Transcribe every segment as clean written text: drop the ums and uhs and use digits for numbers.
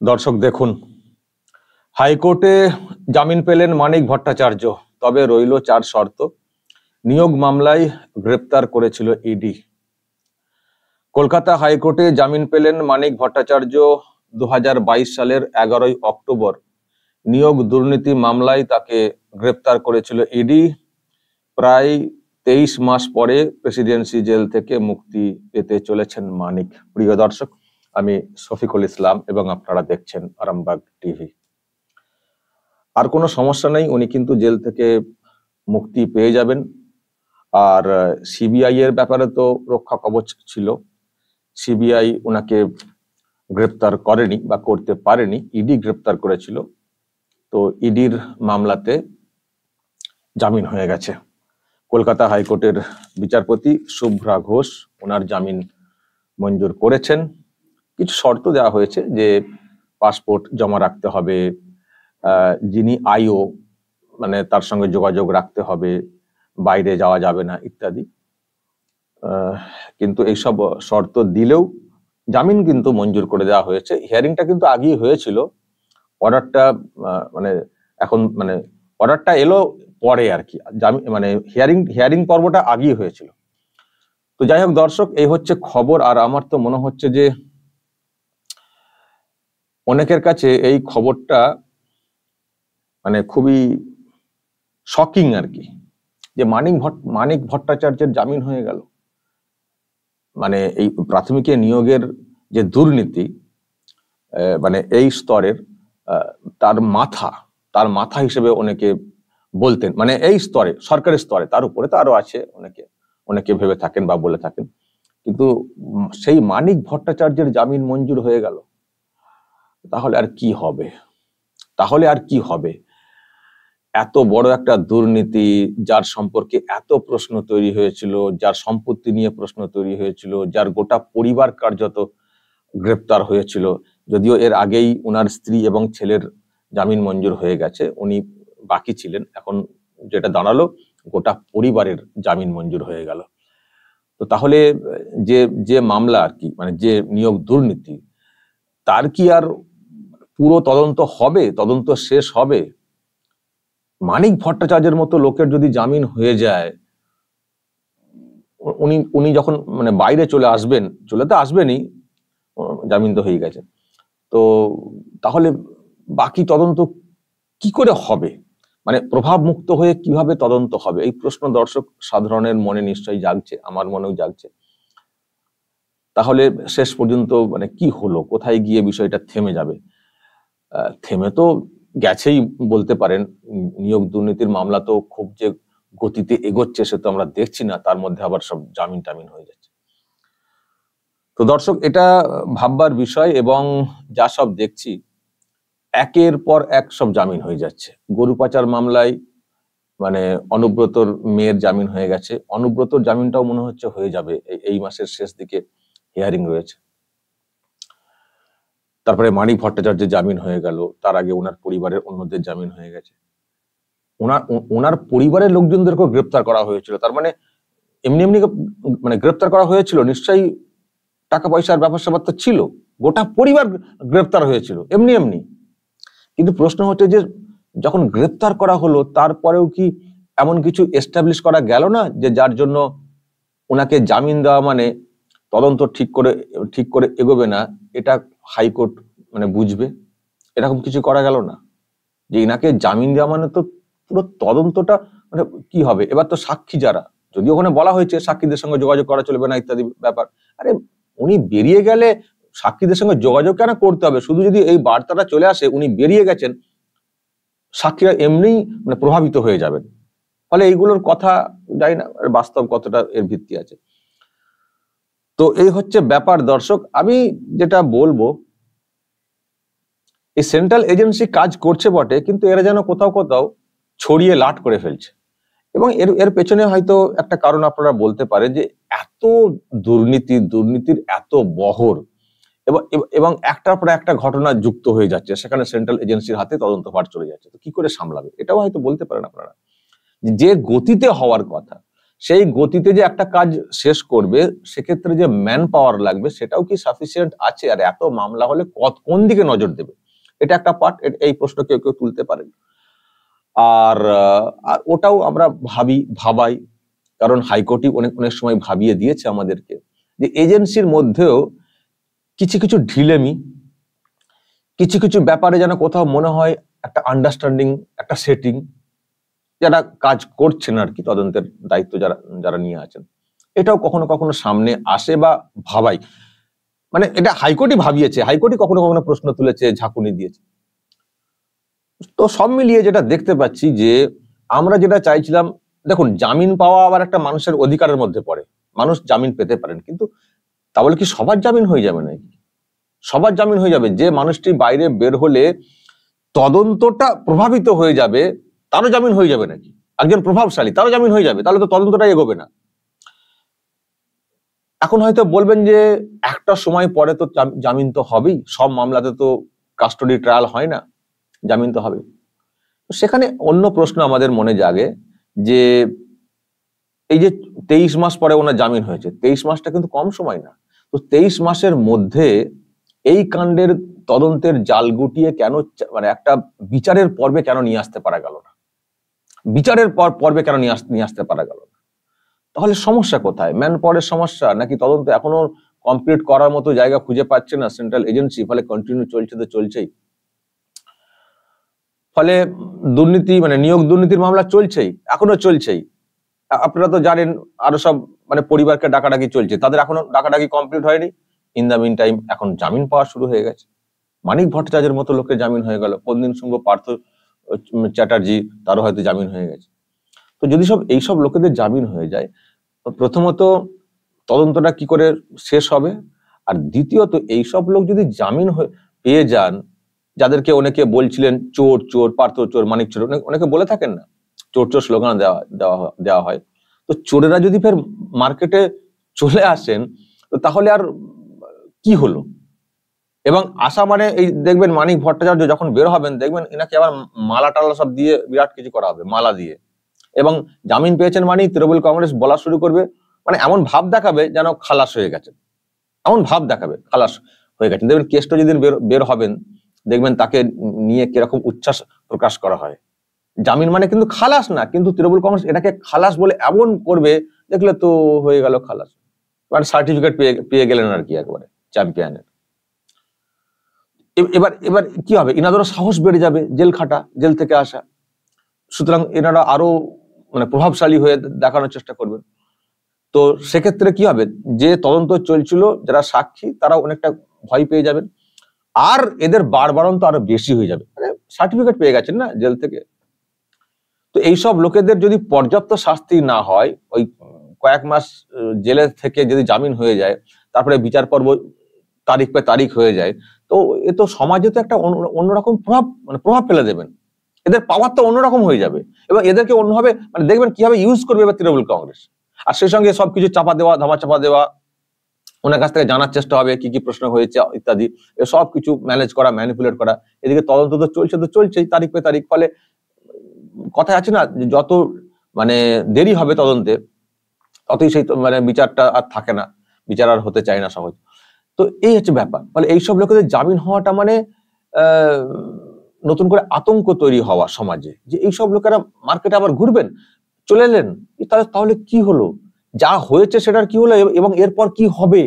দর্শক দেখুন, হাইকোর্টে জামিন পেলেন মানিক ভট্টাচার্য, তবে রইল 4 শর্ত। নিয়োগ মামলায় গ্রেপ্তার করেছিল ইডি। কলকাতা হাইকোর্টে জামিন পেলেন মানিক ভট্টাচার্য 2022 সালের 11ই অক্টোবর। নিয়োগ দুর্নীতি মামলায় তাকে গ্রেপ্তার করেছিল ইডি। প্রায় 23 মাস পরে প্রেসিডেন্সি জেল থেকে মুক্তি পেতে চলেছেন মানিক। প্রিয় দর্শক, আমি শফিকুল ইসলাম এবং আপনারা দেখছেন আরামবাগ টিভি। আর কোনো সমস্যা নেই, উনি কিন্তু জেল থেকে মুক্তি পেয়ে যাবেন। আর সিবিআই এর ব্যাপারে তো রক্ষা কবচ ছিল, সিবিআই ওনাকে গ্রেপ্তার করেনি বা করতে পারেনি, ইডি গ্রেপ্তার করেছিল। তো ইডির মামলাতে জামিন হয়ে গেছে। কলকাতা হাইকোর্টের বিচারপতি শুভ্রা ঘোষ ওনার জামিন মঞ্জুর করেছেন। কিছু শর্ত দেওয়া হয়েছে, যে পাসপোর্ট জমা রাখতে হবে, যিনি আইও মানে তার সঙ্গে যোগাযোগ রাখতে হবে, বাইরে যাওয়া যাবে না ইত্যাদি। কিন্তু এইসব শর্ত দিলেও জামিন কিন্তু মঞ্জুর করে দেওয়া হয়েছে। হিয়ারিংটা কিন্তু আগেই হয়েছিল, অর্ডারটা এখন অর্ডারটা এলো পরে আর কি। জামিন হিয়ারিং পর্বটা আগেই হয়েছিল। তো যাই হোক দর্শক, এই হচ্ছে খবর। আর আমার তো মনে হচ্ছে যে অনেকের কাছে এই খবরটা খুবই শকিং আর কি, যে মানিক ভট্টাচার্যের জামিন হয়ে গেল। এই প্রাথমিকে নিয়োগের যে দুর্নীতি এই স্তরের, তার মাথা হিসেবে অনেকে বলতেন, এই স্তরে, সরকারের স্তরে। তার উপরে তো আরো আছে, অনেকে ভেবে থাকেন বা বলে থাকেন। কিন্তু সেই মানিক ভট্টাচার্যের জামিন মঞ্জুর হয়ে গেল, তাহলে আর কি হবে? এত বড় একটা দুর্নীতি, যার সম্পর্কে এত প্রশ্ন তৈরি হয়েছিল, যার সম্পত্তি নিয়ে প্রশ্ন তৈরি হয়েছিল, যার গোটা পরিবার কার্যত গ্রেপ্তার হয়েছিল। যদিও এর আগেই উনার স্ত্রী এবং ছেলের জামিন মঞ্জুর হয়ে গেছে, উনি বাকি ছিলেন। এখন যেটা দাঁড়ালো, গোটা পরিবারের জামিন মঞ্জুর হয়ে গেল। তো তাহলে যে মামলা আর কি, যে নিয়োগ দুর্নীতি, তার কি আর পুরো তদন্ত হবে, তদন্ত শেষ হবে? মানিক ভট্টাচার্যের মতো লোকের যদি জামিন হয়ে যায়, উনি যখন বাইরে চলে তো আসবেনই, জামিন তো হয়ে গেছে। তো তাহলে বাকি তদন্ত কি করে হবে? প্রভাব মুক্ত হয়ে কিভাবে তদন্ত হবে? এই প্রশ্ন দর্শক সাধারণের মনে নিশ্চয়ই জাগছে, আমার মনেও জাগছে। তাহলে শেষ পর্যন্ত কি হলো, কোথায় গিয়ে বিষয়টা থেমে যাবে? থেমে তো গেছেই বলতে পারেন। নিয়োগ দুর্নীতির মামলা তো খুব যে গতিতে এগোচ্ছে সে তো আমরা দেখছি না, তার মধ্যে আবার সব জামিন টামিন হয়ে যাচ্ছে। তো দর্শক, এটা ভাববার বিষয়। এবং যা সব দেখছি, একের পর এক সব জামিন হয়ে যাচ্ছে। গরু পাচার মামলায় অনুব্রতর মেয়ের জামিন হয়ে গেছে, অনুব্রতর জামিনটাও মনে হচ্ছে হয়ে যাবে, এই মাসের শেষ দিকে হিয়ারিং রয়েছে। তারপরে মানিক ভট্টাচার্যের জামিন হয়ে গেল, তার আগে ওনার পরিবারের অন্যদের জামিন হয়ে গেছে। ওনার পরিবারের লোকজনদেরকেও গ্রেপ্তার করা হয়েছিল। তার এমনি গ্রেপ্তার করা হয়েছিল, নিশ্চয়ই টাকা পয়সার ব্যাপার স্যাপার তো ছিল, গোটা পরিবার গ্রেপ্তার হয়েছিল এমনি। কিন্তু প্রশ্ন হচ্ছে যে যখন গ্রেপ্তার করা হলো, তারপরেও কি এমন কিছু এস্টাবলিশ করা গেল না যে যার জন্য ওনাকে জামিন দেওয়া তদন্ত ঠিক করে এগোবে না, এটা হাইকোর্ট বুঝবে? এরকম কিছু করা গেল না, যে ইনাকে জামিন দেওয়া তো পুরো তদন্তটা কি হবে? এবার তো সাক্ষী যারা, যদিও ওখানে বলা হয়েছে সাক্ষীদের সঙ্গে যোগাযোগ করা চলবে না ইত্যাদি ব্যাপার। আরে উনি বেরিয়ে গেলে সাক্ষীদের সঙ্গে যোগাযোগ কেন করতে হবে? শুধু যদি এই বার্তাটা চলে আসে উনি বেরিয়ে গেছেন, সাক্ষীরা এমনি প্রভাবিত হয়ে যাবেন। ফলে এইগুলোর কথা জানি না বাস্তব কতটা এর ভিত্তি আছে। তো এই হচ্ছে ব্যাপার দর্শক। আমি যেটা বলবো, এই সেন্ট্রাল এজেন্সি কাজ করছে বটে, কিন্তু এরা যেন কোথাও ছড়িয়ে লাট করে ফেলছে। এবং এর পেছনে হয়তো একটা কারণ আপনারা বলতে পারেন, যে এত দুর্নীতির এত বহর, এবং একটার পর একটা ঘটনা যুক্ত হয়ে যাচ্ছে, সেখানে সেন্ট্রাল এজেন্সির হাতে তদন্তভার চলে যাচ্ছে। তো কি করে সামলাবে? এটাও হয়তো বলতে পারেন আপনারা। যে গতিতে হওয়ার কথা, সেই গতিতে যে একটা কাজ শেষ করবে, সেক্ষেত্রে যে ম্যান পাওয়ার লাগবে সেটাও কি সাফিসিয়েন্ট আছে? আর এত মামলা হলে কোন দিকে নজর দেবে? এটা একটা পার্ট, এই প্রশ্ন কেউ কেউ তুলতে পারেন। আর ওটাও আমরা ভাবাই, কারণ হাইকোর্টই অনেক অনেক সময় ভাবিয়ে দিয়েছে আমাদেরকে যে এজেন্সির মধ্যেও কিছু কিছু ঢিলেমি, কিছু কিছু ব্যাপারে যেন কোথাও মনে হয় একটা আন্ডারস্ট্যান্ডিং, একটা সেটিং, যারা কাজ করছেন আর কি, তদন্তের দায়িত্ব যারা যারা নিয়ে আছেন, এটাও কখনো কখনো সামনে আসে বা ভাবাই। মানে এটা হাইকোর্টই ভাবিয়েছে, হাইকোর্টই কখনো কখনো প্রশ্ন তুলেছে, ঝাঁকুনি দিয়েছে। তো সব মিলিয়ে যেটা দেখতে পাচ্ছি যে আমরা যেটা চাইছিলাম, দেখুন জামিন পাওয়া আবার একটা মানুষের অধিকারের মধ্যে পড়ে, মানুষ জামিন পেতে পারেন, কিন্তু তা বলে কি সবার জামিন হয়ে যাবে নাকি? সবার জামিন হয়ে যাবে? যে মানুষটি বাইরে বের হলে তদন্তটা প্রভাবিত হয়ে যাবে তারও জামিন হয়ে যাবে নাকি? একজন প্রভাবশালী তারও জামিন হয়ে যাবে? তাহলে তো তদন্তটাই এগোবে না। এখন হয়তো বলবেন যে একটা সময় পরে তো জামিন তো হবেই, সব মামলাতে তো কাস্টডি ট্রায়াল হয় না, জামিন তো হবেই। সেখানে অন্য প্রশ্ন আমাদের মনে জাগে যে এই যে 23 মাস পরে ওনার জামিন হয়েছে, 23 মাসটা কিন্তু কম সময় না। তো 23 মাসের মধ্যে এই কাণ্ডের তদন্তের জাল গুটিয়ে কেন, মানে একটা বিচারের পর্বে কেন নিয়ে আসতে পারা গেল না? বিচারের পর্বে কেন নিয়ে আসতে পারা গেল না? তাহলে সমস্যা কোথায়? ম্যান পাওয়ারের সমস্যা, নাকি তদন্ত এখনো কমপ্লিট করার মতো জায়গা খুঁজে পাচ্ছে না সেন্ট্রাল এজেন্সি, ফলে কন্টিনিউ চলছে তো চলছেই। ফলে দুর্নীতি, মানে নিয়োগ দুর্নীতির মামলা চলছেই, এখনো চলছেই। আপনারা তো জানেন আরো সব, মানে পরিবারকে ডাকাডাকি চলছে, তাদের এখনো ডাকাডাকি কমপ্লিট হয়নি। ইন দ্য মিন টাইম এখন জামিন পাওয়া শুরু হয়ে গেছে। মানিক ভট্টাচার্যের মতো লোকের জামিন হয়ে গেল, পন্দিন শুঙ্গ, পার্থ চ্যাটার্জি, তারও হয়তো জামিন হয়ে গেছে। তো যদি এইসব লোকেদের জামিন হয়ে যায়, প্রথমত তদন্তটা কি করে শেষ হবে? আর দ্বিতীয়ত এইসব লোক যদি জামিন পেয়ে যান, যাদেরকে অনেকে বলছিলেন চোর চোর, পার্থ চোর, মানিক চোর, অনেকে বলে থাকেন না, চোর চোর স্লোগান দেওয়া হয়। তো চোরেরা যদি ফের মার্কেটে চলে আসেন, তো তাহলে আর কি হলো? এবং আশা, মানে এই দেখবেন মানিক ভট্টাচার্য যখন বের হবেন, দেখবেন এনাকে আবার মালা টালা সব দিয়ে বিরাট কিছু করা হবে, মালা দিয়ে। এবং জামিন পেয়েছেন মানে তৃণমূল কংগ্রেস বলা শুরু করবে, মানে এমন ভাব দেখাবে যেন খালাস হয়ে গেছে, এমন ভাব দেখাবে খালাস হয়ে গেছে। দেখবেন কেষ্ট যেদিন বের হবেন, দেখবেন তাকে নিয়ে কিরকম উচ্ছ্বাস প্রকাশ করা হয়। জামিন মানে কিন্তু খালাস না, কিন্তু তৃণমূল কংগ্রেস এটাকে খালাস বলে এমন করবে, দেখলে তো হয়ে গেল খালাস, মানে সার্টিফিকেট পেয়ে গেলেন আর কি, একবারে চ্যাম্পিয়নের। এবার এবার কি হবে? এনাদেরও সাহস বেড়ে যাবে, জেল থেকে আসা, সুতরাং এনারা আরো মানে প্রভাবশালী হয়ে দেখানোর চেষ্টা করবেন। তো সেক্ষেত্রে কি হবে? যে তদন্ত চলছিল, যারা সাক্ষী, তারা অনেকটা ভয় পেয়ে যাবেন, আর এদের বাড়বাড়ন্ত আরো বেশি হয়ে যাবে। মানে সার্টিফিকেট পেয়ে গেছেন না জেল থেকে। তো এইসব লোকেদের যদি পর্যাপ্ত শাস্তি না হয়, ওই কয়েক মাস জেলে থেকে যদি জামিন হয়ে যায়, তারপরে বিচার পর্ব তারিখ পে তারিখ হয়ে যায়, তো এ তো সমাজে তো একটা অন্যরকম প্রভাব ফেলে দেবেন। এদের পাওয়ার তো অন্যরকম হয়ে যাবে, এবং এদেরকে অন্যভাবে, মানে দেখবেন কিভাবে ইউজ করবে এবার তৃণমূল কংগ্রেস। আর সেই সঙ্গে সবকিছু চাপা দেওয়া, ধামা চাপা দেওয়া, ওনার কাছ থেকে জানার চেষ্টা হবে কি কি প্রশ্ন হয়েছে ইত্যাদি, সব কিছু ম্যানেজ করা, ম্যানিপুলেট করা। এদিকে তদন্ত তো চলছেই তারিখ পে তারিখ। ফলে কথা আছে না, যত মানে দেরি হবে তদন্তে, ততই সেই মানে বিচারটা আর থাকে না, বিচার আর হতে চায় না সহজ। তো এই হচ্ছে ব্যাপার। ফলে এইসব লোকেদের জামিন হওয়াটা মানে নতুন করে আতঙ্ক তৈরি হওয়া সমাজে, যে এইসব লোকেরা মার্কেটে আবার ঘুরবেন, চলে এলেন, তাহলে কি হলো? যা হয়েছে সেটার কি হলো, এবং এরপর কি হবে?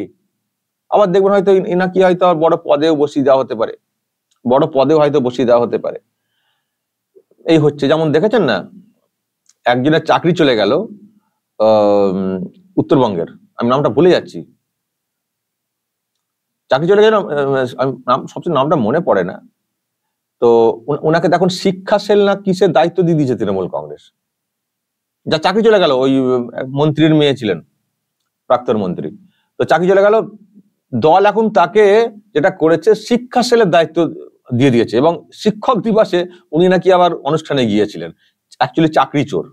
আবার দেখবেন হয়তো এনাকি হয়তো বড় পদেও বসিয়ে দেওয়া হতে পারে, এই হচ্ছে। যেমন দেখেছেন না, একজনের চাকরি চলে গেল উত্তরবঙ্গের, আমি নামটা ভুলে যাচ্ছি, চাকরি চলে গেল, সবচেয়ে নামটা মনে পড়ে না। তো ওনাকে দেখুন শিক্ষা সেল না কিসের দায়িত্ব দিয়ে দিয়েছে তৃণমূল কংগ্রেস, যা চাকরি চলে গেল। ওই মন্ত্রীর মেয়ে ছিলেন, প্রাক্তন মন্ত্রী, তো চাকরি চলে গেল। দল এখন তাকে যেটা করেছে, শিক্ষা সেলের দায়িত্ব দিয়ে দিয়েছে, এবং শিক্ষক দিবসে উনি নাকি আবার অনুষ্ঠানে গিয়েছিলেন। অ্যাকচুয়ালি চাকরি চোর,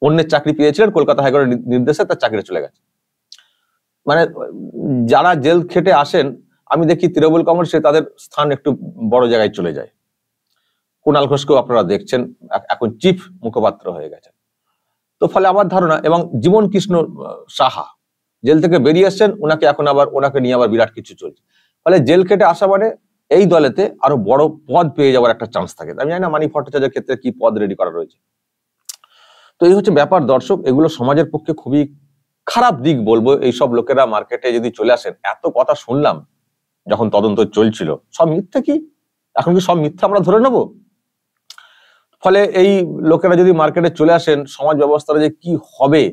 অন্যের চাকরি পেয়েছিলেন, কলকাতা হাইকোর্টের নির্দেশে তার চাকরি চলে গেছে। মানে যারা জেল খেটে আসেন, আমি দেখি তৃণমূল কংগ্রেসে তাদের স্থান একটু বড় জায়গায় চলে যায়। কুণাল ঘোষকেও আপনারা দেখছেন, এখন চিফ মুখপাত্র হয়ে গেছেন। তো ফলে আমার ধারণা, এবং জীবন কৃষ্ণ সাহা জেল থেকে বেরিয়ে এসছেন, ওনাকে নিয়ে আবার বিরাট কিছু চলছে। ফলে জেল কেটে আসা মানে এই দলেতে আরো বড় পদ পেয়ে যাওয়ার একটা চান্স থাকে। আমি জানি না মানিক ভট্টাচার্যের ক্ষেত্রে কি পদ রেডি করা রয়েছে। তো এই হচ্ছে ব্যাপার দর্শক, এগুলো সমাজের পক্ষে খুবই খারাপ দিক বলবো। এইসব লোকেরা মার্কেটে যদি চলে আসেন, এত কথা শুনলাম যখন তদন্ত চলছিল, সব মিথ্যে কি? এখন কি সব মিথ্যা আমরা ধরে নেব? ফলে এই লোকেরা যদি মার্কেটে চলে আসেন, সমাজ ব্যবস্থাটা যে কি হবে,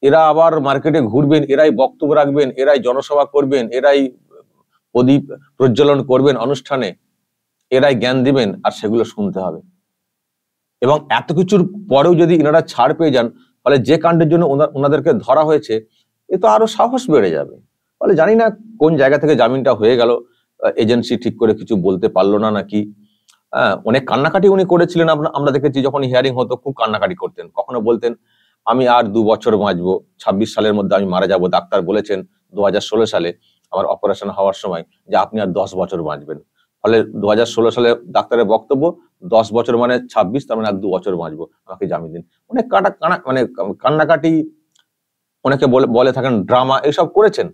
এরা আবার মার্কেটে ঘুরবেন, এরাই বক্তব্য রাখবেন, এরাই জনসভা করবেন, এরাই প্রদীপ প্রজ্বলন করবেন অনুষ্ঠানে, এরাই জ্ঞান দিবেন, আর সেগুলো শুনতে হবে। এবং এত কিছুর পরেও যদি এনারা ছাড় পেয়ে যান, ফলে যে কাণ্ডের জন্য ওনাদেরকে ধরা হয়েছে, এ তো আরো সাহস বেড়ে যাবে। ফলে জানি না কোন জায়গা থেকে জামিনটা হয়ে গেল, এজেন্সি ঠিক করে কিছু বলতে পারলো না নাকি। অনেক কান্নাকাটি উনি করেছিলেন, আমরা দেখেছি যখন হিয়ারিং হতো খুব কান্নাকাটি করতেন। কখনো বলতেন আমি আর 2 বছর বাঁচবো, 26 সালের মধ্যে আমি মারা যাব। ডাক্তার বলেছেন 2016 সালে আমার অপারেশন হওয়ার সময় যে আপনি আর 10 বছর বাঁচবেন। ফলে 2016 সালে ডাক্তারের বক্তব্য 10 বছর মানে 26, তার মানে আর 2 বছর বাঁচবো, আমাকে জামিন দিন। অনেক মানে কান্নাকাটি, অনেকে বলে থাকেন ড্রামা, এইসব করেছেন,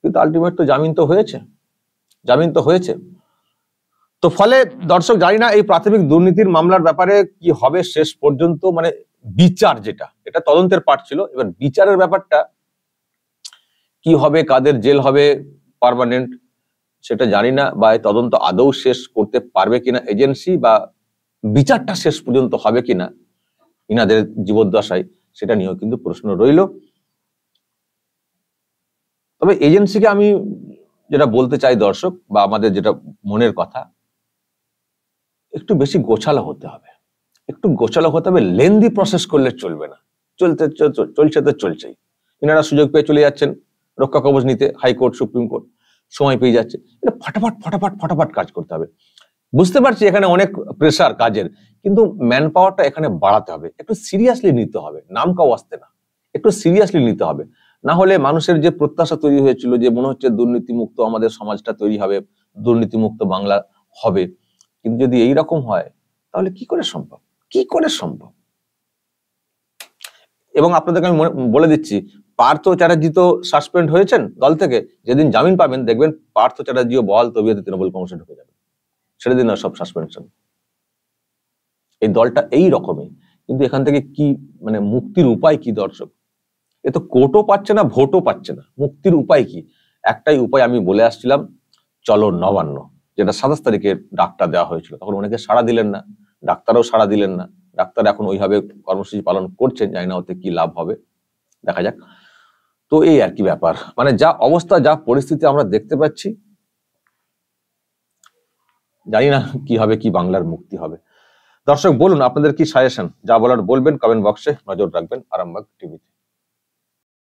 কিন্তু আলটিমেট তো জামিন তো হয়েছে। তো ফলে দর্শক জানি না এই প্রাথমিক দুর্নীতির মামলার ব্যাপারে কি হবে শেষ পর্যন্ত, মানে বিচার, যেটা এটা তদন্তের পার্ট ছিল, এবার বিচারের ব্যাপারটা কি হবে, কাদের জেল হবে পার্মানেন্ট সেটা জানি না, বা এই তদন্ত আদৌ শেষ করতে পারবে কিনা এজেন্সি, বা বিচারটা শেষ পর্যন্ত হবে কিনা ইনাদের জীবদ্দশায়, সেটা নিয়েও কিন্তু প্রশ্ন রইল। তবে এজেন্সিকে আমি যেটা বলতে চাই দর্শক, বা আমাদের যেটা মনের কথা, একটু বেশি গোছালো হতে হবে, লেন্দি প্রসেস করলে চলবে না। চলছে তো চলছেই, এনারা সুযোগ পেয়ে চলে যাচ্ছেন রক্ষা কবচ নিতে, হাইকোর্ট সুপ্রিম কোর্ট সময় পেয়ে যাচ্ছে, এটা ফটাফট কাজ করতে হবে। বুঝতে পারছি এখানে অনেক প্রেসার কাজের, কিন্তু ম্যান পাওয়ারটা এখানে বাড়াতে হবে, একটু সিরিয়াসলি নিতে হবে, নাম কাও আসতে না, একটু সিরিয়াসলি নিতে হবে। না হলে মানুষের যে প্রত্যাশা তৈরি হয়েছিল যে মনে হচ্ছে দুর্নীতিমুক্ত আমাদের সমাজটা তৈরি হবে, দুর্নীতিমুক্ত বাংলা হবে, কিন্তু যদি এইরকম হয় তাহলে কি করে সম্ভব? এবং আপনাদেরকে আমি বলে দিচ্ছি, পার্থ চ্যাটার্জি তো সাসপেন্ড হয়েছেন দল থেকে, যেদিন জামিন পাবেন দেখবেন পার্থ চ্যাটার্জিও বহাল তবিয়তে তৃণমূল কংগ্রেসে ঢুকে যাবে, ছেড়ে দিন না সব সাসপেনশন। এই দলটা এই রকমই, কিন্তু এখান থেকে কি মানে মুক্তির উপায় কি দর্শক? এ তো কোর্টও পাচ্ছে না, ভোটও পাচ্ছে না, মুক্তির উপায় কি? একটাই উপায় আমি বলে আসছিলাম, চলো নবান্ন, যেটা 27 তারিখে ডাকটা দেওয়া হয়েছিল, তখন অনেকে সাড়া দিলেন না, ডাক্তারও সাড়া দিলেন না। ডাক্তার এখন ওইভাবে কর্মসূচি পালন করছেন, জানি না ওতে কি লাভ হবে, দেখা যাক। তো এই আর কি ব্যাপার, মানে যা অবস্থা, যা পরিস্থিতি আমরা দেখতে পাচ্ছি, জানি না কি হবে, কি বাংলার মুক্তি হবে। দর্শক বলুন আপনাদের কি সাজেশন, যা বলার বলবেন কমেন্ট বক্সে, নজর রাখবেন আরামবাগ টিভিতে।